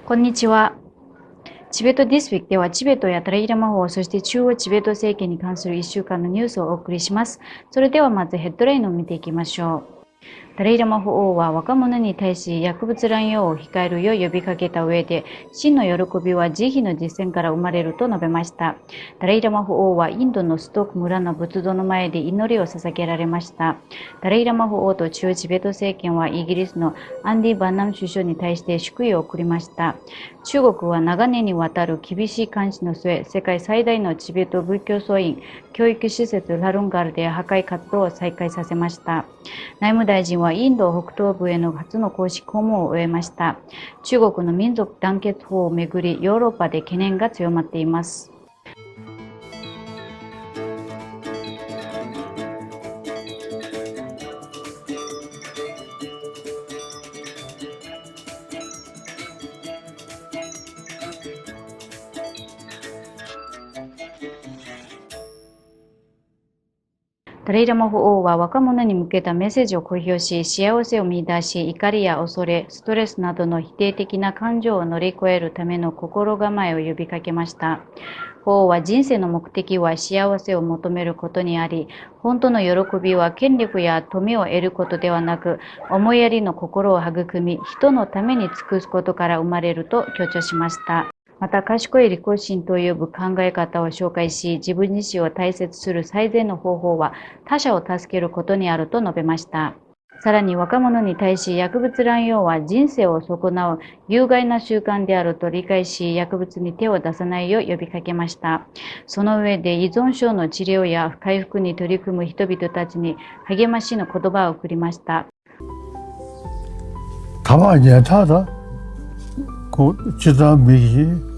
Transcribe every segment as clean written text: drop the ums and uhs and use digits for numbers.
こんにちは。チベットディスウィークではチベットやダライラマ法、そして中央チベット政権に関する1週間のニュースをお送りします。それではまずヘッドラインを見ていきましょう。ダライラマ法王は若者に対し薬物乱用を控えるよう呼びかけた上で、真の喜びは慈悲の実践から生まれると述べました。ダライラマ法王はインドのストーク村の仏像の前で祈りを捧げられました。ダライラマ法王と中央チベット政権はイギリスのアンディ・バンナム首相に対して祝意を送りました。中国は長年にわたる厳しい監視の末、世界最大のチベット仏教僧院教育施設ラルンガルで破壊活動を再開させました。内務大臣はインド北東部への初の公式訪問を終えました。中国の民族団結法をめぐり、ヨーロッパで懸念が強まっています。ダライラマ法王は若者に向けたメッセージを公表し、幸せを見出し、怒りや恐れ、ストレスなどの否定的な感情を乗り越えるための心構えを呼びかけました。法王は人生の目的は幸せを求めることにあり、本当の喜びは権力や富を得ることではなく、思いやりの心を育み、人のために尽くすことから生まれると強調しました。また、賢い利己心と呼ぶ考え方を紹介し、自分自身を大切する最善の方法は他者を助けることにあると述べました。さらに若者に対し、薬物乱用は人生を損なう有害な習慣であると理解し、薬物に手を出さないよう呼びかけました。その上で依存症の治療や回復に取り組む人々たちに励ましの言葉を送りました。가만히 타다 그 지다 미기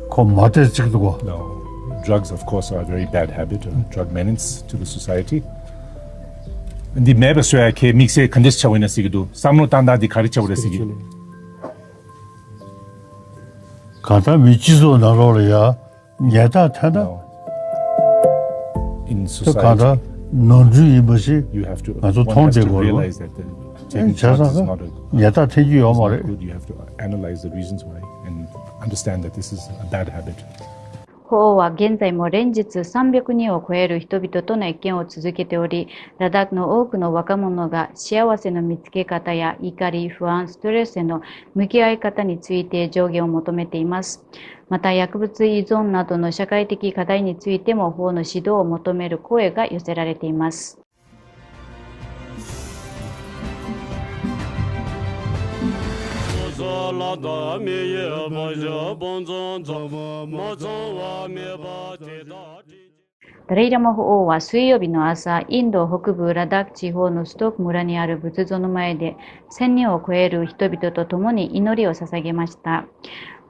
그 마대 찍고 No, drugs, of course, are a very bad habit, a drug menace to the society. 근데 매번 써야 게 믹스에 컨데스 차고 있는 시기도 쌈로 단다디 가르쳐 버렸 시기. 가다 미치도 나로야 얘다 타다 No. In 또 가다 society, 논주 이것이 you have to 아주 one has to 통제고 realize that taking drugs is 자사가 not a 얘다 태지요 is not 말에 good. You have to analyze the reasons why and understand that this is a bad habit. 法王は現在も連日300人を超える人々との意見を続けており、ラダックの多くの若者が幸せの見つけ方や怒り、不安、ストレスへの向き合い方について上限を求めています。また、薬物依存などの社会的課題についても法の指導を求める声が寄せられています。ダライラマ法王は水曜日の朝、インド北部ラダック地方のストーク村にある仏像の前で、1000人を超える人々と共に祈りを捧げました。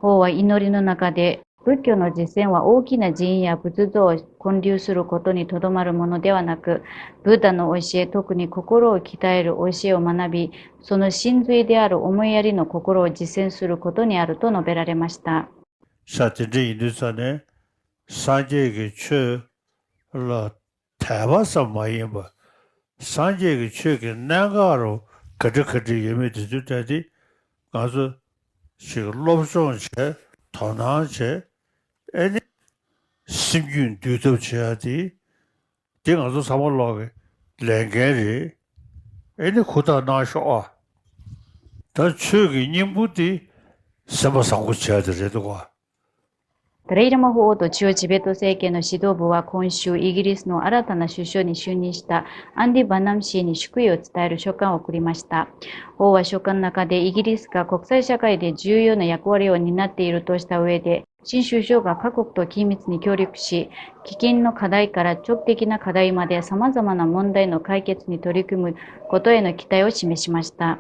法王は祈りの中で、仏教の実践は大きな寺院や仏像を建立することにとどまるものではなく、ブッダの教え、特に心を鍛える教えを学び、その真髄である思いやりの心を実践することにあると述べられました。사진제 인도산에 산제의 최라 타바사 마이바 산제의 최게 나가로 그저그저 예매도 주다디 가서 시글롭송체 도나체 애니 심균 뒤도쳐야지 제가서 사mol로게 랭게리 애니 고다 나셔 다 최게 님부디 서버상고 쳐야 되더고 ダライラマ法王と中央チベット政権の指導部は今週、イギリスの新たな首相に就任したアンディ・バナム氏に祝意を伝える書簡を送りました。王は書簡の中でイギリスが国際社会で重要な役割を担っているとした上で、新首相が各国と緊密に協力し、喫緊の課題から長期的な課題まで様々な問題の解決に取り組むことへの期待を示しました。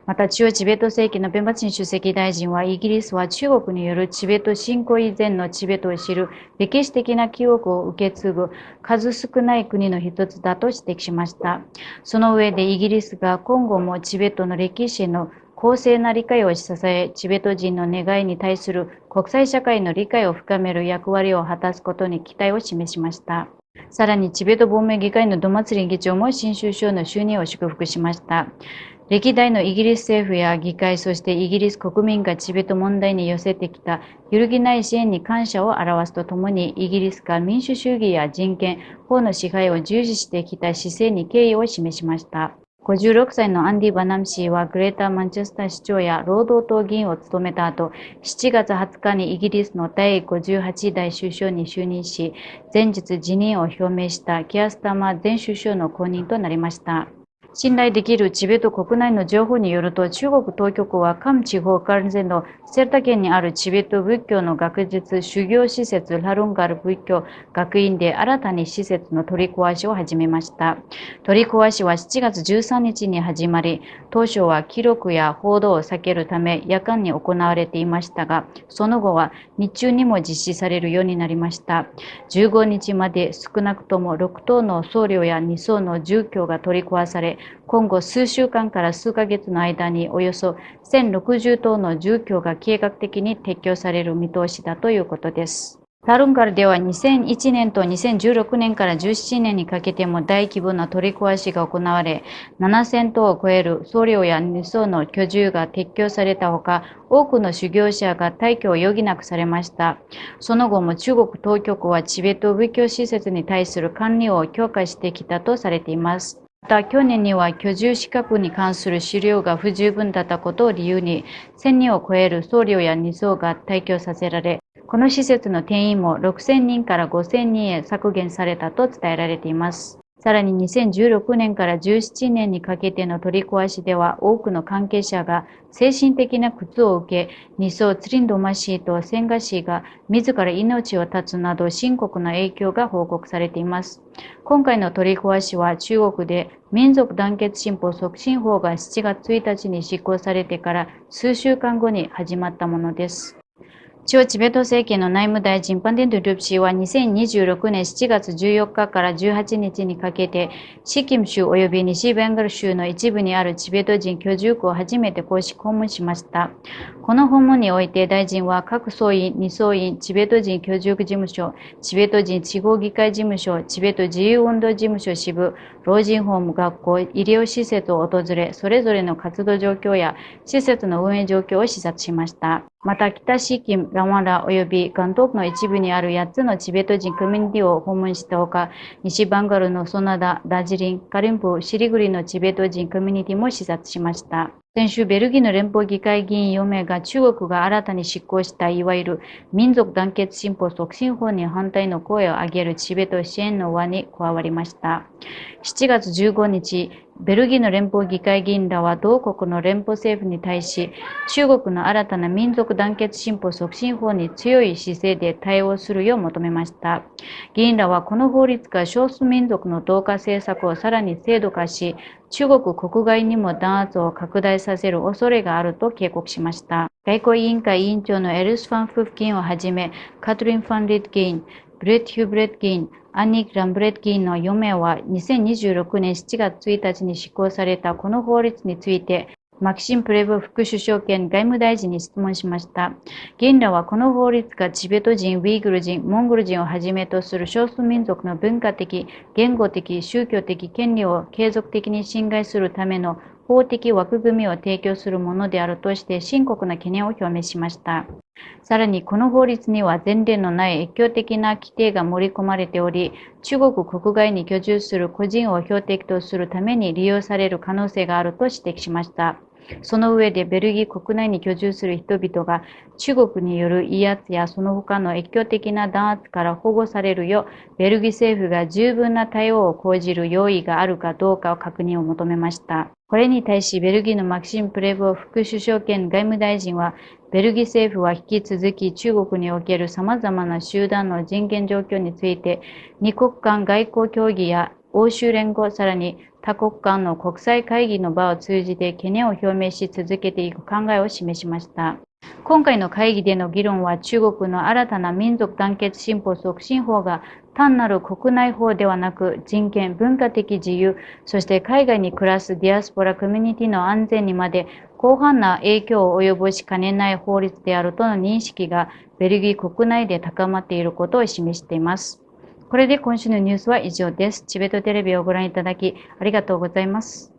また、中央チベット政権のペンバチン主席大臣は、イギリスは中国によるチベット侵攻以前のチベットを知る歴史的な記憶を受け継ぐ数少ない国の一つだと指摘しました。その上でイギリスが今後もチベットの歴史の公正な理解を支え、チベット人の願いに対する国際社会の理解を深める役割を果たすことに期待を示しました。さらに、チベット亡命議会のドマツリン議長も新首相の就任を祝福しました。歴代のイギリス政府や議会、そしてイギリス国民がチベット問題に寄せてきた揺るぎない支援に感謝を表すとともに、イギリスが民主主義や人権、法の支配を重視してきた姿勢に敬意を示しました。56歳のアンディ・バナム氏はグレーター・マンチェスター市長や労働党議員を務めた後、7月20日にイギリスの第58代首相に就任し、前日辞任を表明したキアスタマー前首相の後任となりました。信頼できるチベット国内の情報によると、中国当局はカム地方関連のセルタ県にあるチベット仏教の学術修行施設ラルンガル仏教学院で新たに施設の取り壊しを始めました。取り壊しは7月13日に始まり、当初は記録や報道を避けるため夜間に行われていましたが、その後は日中にも実施されるようになりました。15日まで少なくとも6棟の僧侶や2層の住居が取り壊され、今後数週間から数ヶ月の間におよそ1060棟の住居が計画的に撤去される見通しだということです。ラルンガルでは2001年と2016年から17年にかけても大規模な取り壊しが行われ、7000棟を超える僧侶や2層の居住が撤去されたほか、多くの修行者が退去を余儀なくされました。その後も中国当局はチベット仏教施設に対する管理を強化してきたとされています。また去年には居住資格に関する資料が不十分だったことを理由に1000人を超える僧侶や2層が退去させられ、この施設の定員も6000人から5000人へ削減されたと伝えられています。さらに2016年から17年にかけての取り壊しでは多くの関係者が精神的な苦痛を受け、2層ツリンドマ氏とセンガ氏が自ら命を絶つなど深刻な影響が報告されています。今回の取り壊しは中国で民族団結進歩促進法が7月1日に施行されてから数週間後に始まったものです。中チベット政権の内務大臣パンデンドゥルプ氏は2026年7月14日から18日にかけてシキム州及び西ベンガル州の一部にあるチベット人居住区を初めて公式訪問しました。この訪問において大臣は各総員、2総員、チベット人居住区事務所、チベット人地方議会事務所、チベット自由運動事務所支部、老人ホーム、学校、医療施設を訪れ、それぞれの活動状況や施設の運営状況を視察しました。また北シキム、ラワンラ及びガントークの一部にある8つのチベット人コミュニティを訪問したほか、西バンガルのソナダ、ダージリン、カリンプ、シリグリのチベット人コミュニティも視察しました。先週、ベルギーの連邦議会議員4名が中国が新たに執行したいわゆる民族団結進歩促進法に反対の声を上げるチベット支援の輪に加わりました。7月15日、ベルギーの連邦議会議員らは同国の連邦政府に対し、中国の新たな民族団結進歩促進法に強い姿勢で対応するよう求めました。議員らはこの法律が少数民族の同化政策をさらに制度化し、中国国外にも弾圧を拡大させる恐れがあると警告しました。外交委員会委員長のエルス・ファン・フフ議員をはじめ、カトリン・ファン・リッド議員、ブレッド・ヒューブレッド議員、アンニー・ランブレッド議員の4名は2026年7月1日に施行されたこの法律について、マキシム・プレボ副首相兼外務大臣に質問しました。議員らはこの法律がチベット人、ウイグル人、モンゴル人をはじめとする少数民族の文化的、言語的、宗教的権利を継続的に侵害するための法的枠組みを提供するものであるとして深刻な懸念を表明しました。さらにこの法律には前例のない越境的な規定が盛り込まれており、中国国外に居住する個人を標的とするために利用される可能性があると指摘しました。その上でベルギー国内に居住する人々が中国による威圧やその他の越境的な弾圧から保護されるよう、ベルギー政府が十分な対応を講じる用意があるかどうかを確認を求めました。これに対しベルギーのマキシム・プレボー副首相兼外務大臣は、ベルギー政府は引き続き中国における様々な集団の人権状況について、二国間外交協議や欧州連合、さらに多国間の国際会議の場を通じて懸念を表明し続けていく考えを示しました。今回の会議での議論は中国の新たな民族団結進歩促進法が単なる国内法ではなく人権、文化的自由、そして海外に暮らすディアスポラコミュニティの安全にまで広範な影響を及ぼしかねない法律であるとの認識がベルギー国内で高まっていることを示しています。これで今週のニュースは以上です。チベットテレビをご覧いただきありがとうございます。